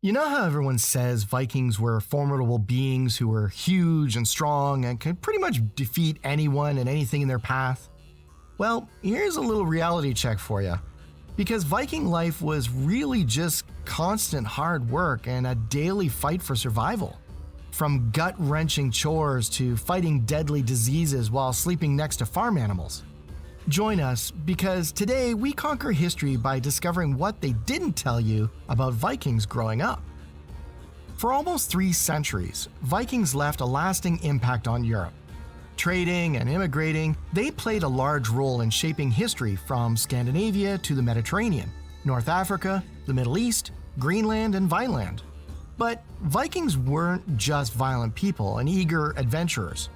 You know how everyone says Vikings were formidable beings who were huge and strong and could pretty much defeat anyone and anything in their path? Well, here's a little reality check for you. Because Viking life was really just constant hard work and a daily fight for survival. From gut-wrenching chores to fighting deadly diseases while sleeping next to farm animals. Join us because today we conquer history by discovering what they didn't tell you about Vikings growing up. For almost 3 centuries, Vikings left a lasting impact on Europe. Trading and immigrating, they played a large role in shaping history from Scandinavia to the Mediterranean, North Africa, the Middle East, Greenland and Vinland. But Vikings weren't just violent people and eager adventurers.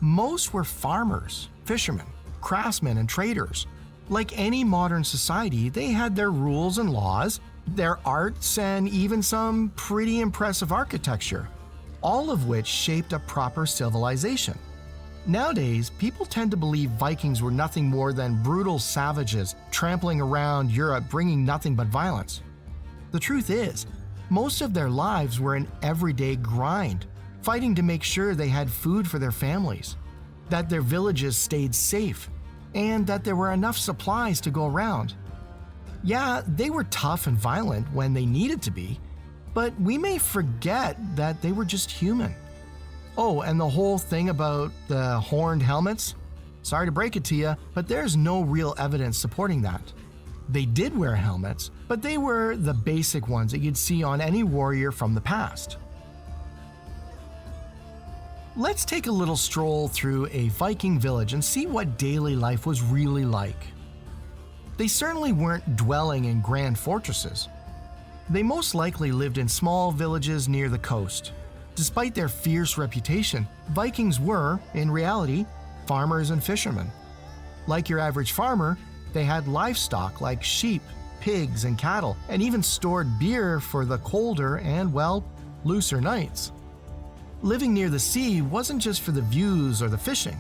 Most were farmers, fishermen, craftsmen, and traders. Like any modern society, they had their rules and laws, their arts, and even some pretty impressive architecture, all of which shaped a proper civilization. Nowadays, people tend to believe Vikings were nothing more than brutal savages trampling around Europe bringing nothing but violence. The truth is, most of their lives were an everyday grind, fighting to make sure they had food for their families, that their villages stayed safe, and that there were enough supplies to go around. Yeah, they were tough and violent when they needed to be, but we may forget that they were just human. Oh, and the whole thing about the horned helmets? Sorry to break it to you, but there's no real evidence supporting that. They did wear helmets, but they were the basic ones that you'd see on any warrior from the past. Let's take a little stroll through a Viking village and see what daily life was really like. They certainly weren't dwelling in grand fortresses. They most likely lived in small villages near the coast. Despite their fierce reputation, Vikings were, in reality, farmers and fishermen. Like your average farmer, they had livestock like sheep, pigs, and cattle, and even stored beer for the colder and, well, looser nights. Living near the sea wasn't just for the views or the fishing.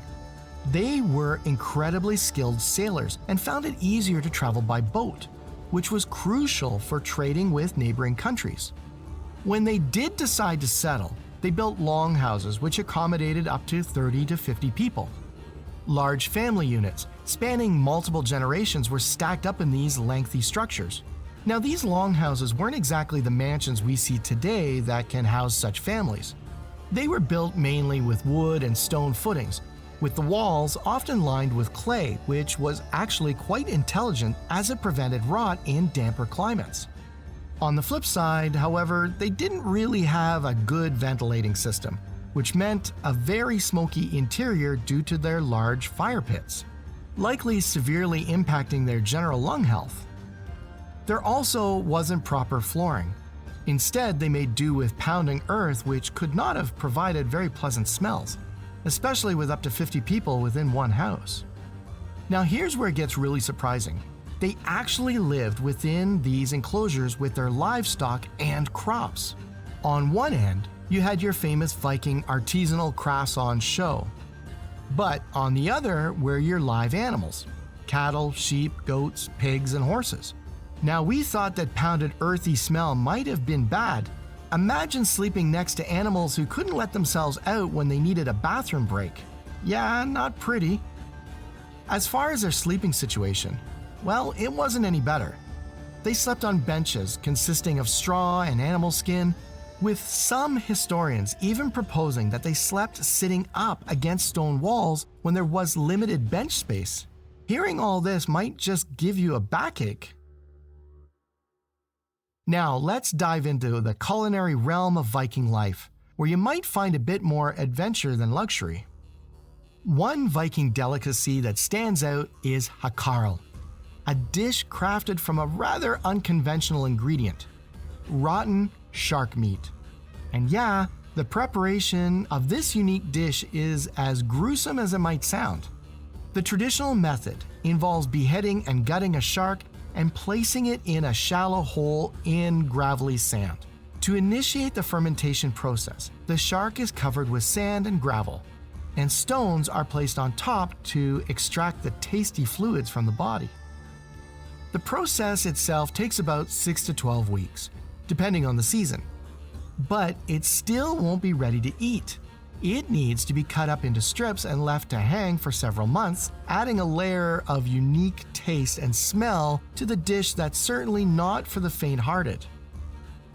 They were incredibly skilled sailors and found it easier to travel by boat, which was crucial for trading with neighboring countries. When they did decide to settle, they built longhouses which accommodated up to 30 to 50 people. Large family units, spanning multiple generations, were stacked up in these lengthy structures. Now, these longhouses weren't exactly the mansions we see today that can house such families. They were built mainly with wood and stone footings, with the walls often lined with clay, which was actually quite intelligent as it prevented rot in damper climates. On the flip side, however, they didn't really have a good ventilating system, which meant a very smoky interior due to their large fire pits, likely severely impacting their general lung health. There also wasn't proper flooring. Instead, they made do with pounding earth, which could not have provided very pleasant smells, especially with up to 50 people within one house. Now here's where it gets really surprising. They actually lived within these enclosures with their livestock and crops. On one end, you had your famous Viking artisanal crafts on show. But on the other were your live animals: cattle, sheep, goats, pigs, and horses. Now, we thought that pounded earthy smell might have been bad. Imagine sleeping next to animals who couldn't let themselves out when they needed a bathroom break. Yeah, not pretty. As far as their sleeping situation, well, it wasn't any better. They slept on benches consisting of straw and animal skin, with some historians even proposing that they slept sitting up against stone walls when there was limited bench space. Hearing all this might just give you a backache. Now, let's dive into the culinary realm of Viking life, where you might find a bit more adventure than luxury. One Viking delicacy that stands out is hakarl, a dish crafted from a rather unconventional ingredient: rotten shark meat. And yeah, the preparation of this unique dish is as gruesome as it might sound. The traditional method involves beheading and gutting a shark and placing it in a shallow hole in gravelly sand. To initiate the fermentation process, the shark is covered with sand and gravel, and stones are placed on top to extract the tasty fluids from the body. The process itself takes about 6 to 12 weeks, depending on the season, but it still won't be ready to eat. It needs to be cut up into strips and left to hang for several months, adding a layer of unique taste and smell to the dish that's certainly not for the faint-hearted.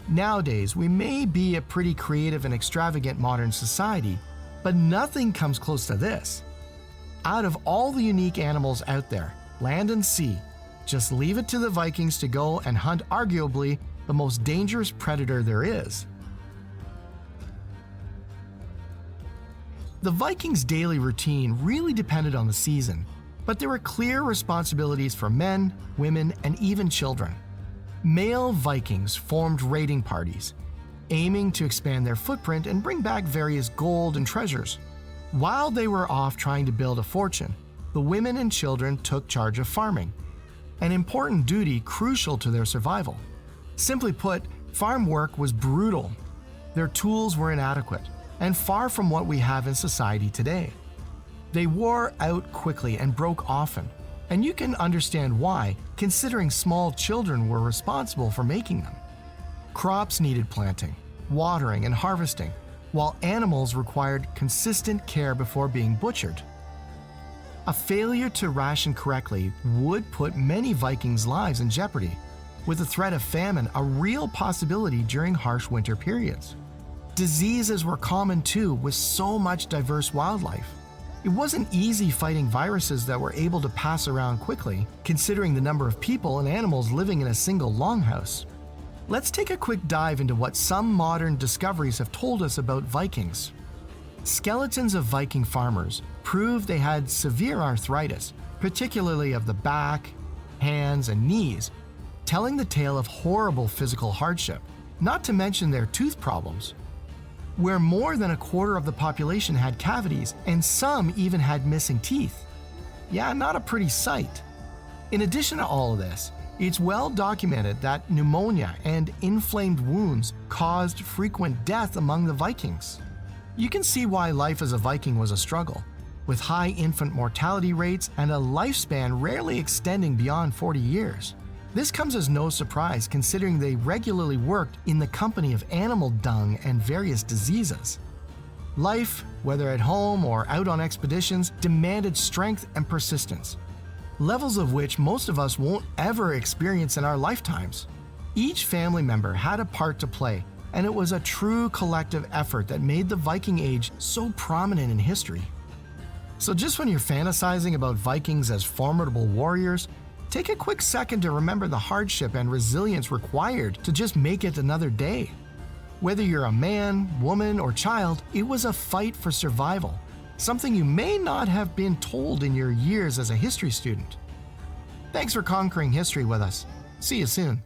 Nowadays, we may be a pretty creative and extravagant modern society, but nothing comes close to this. Out of all the unique animals out there, land and sea, just leave it to the Vikings to go and hunt arguably the most dangerous predator there is. The Vikings' daily routine really depended on the season, but there were clear responsibilities for men, women, and even children. Male Vikings formed raiding parties, aiming to expand their footprint and bring back various gold and treasures. While they were off trying to build a fortune, the women and children took charge of farming, an important duty crucial to their survival. Simply put, farm work was brutal. Their tools were inadequate and far from what we have in society today. They wore out quickly and broke often, and you can understand why, considering small children were responsible for making them. Crops needed planting, watering, and harvesting, while animals required consistent care before being butchered. A failure to ration correctly would put many Vikings' lives in jeopardy, with the threat of famine a real possibility during harsh winter periods. Diseases were common too, with so much diverse wildlife. It wasn't easy fighting viruses that were able to pass around quickly, considering the number of people and animals living in a single longhouse. Let's take a quick dive into what some modern discoveries have told us about Vikings. Skeletons of Viking farmers prove they had severe arthritis, particularly of the back, hands, and knees, telling the tale of horrible physical hardship, not to mention their tooth problems, where more than a quarter of the population had cavities and some even had missing teeth. Yeah, not a pretty sight. In addition to all of this, it's well documented that pneumonia and inflamed wounds caused frequent death among the Vikings. You can see why life as a Viking was a struggle, with high infant mortality rates and a lifespan rarely extending beyond 40 years. This comes as no surprise considering they regularly worked in the company of animal dung and various diseases. Life, whether at home or out on expeditions, demanded strength and persistence, levels of which most of us won't ever experience in our lifetimes. Each family member had a part to play, and it was a true collective effort that made the Viking Age so prominent in history. So just when you're fantasizing about Vikings as formidable warriors, take a quick second to remember the hardship and resilience required to just make it another day. Whether you're a man, woman, or child, it was a fight for survival, something you may not have been told in your years as a history student. Thanks for conquering history with us. See you soon.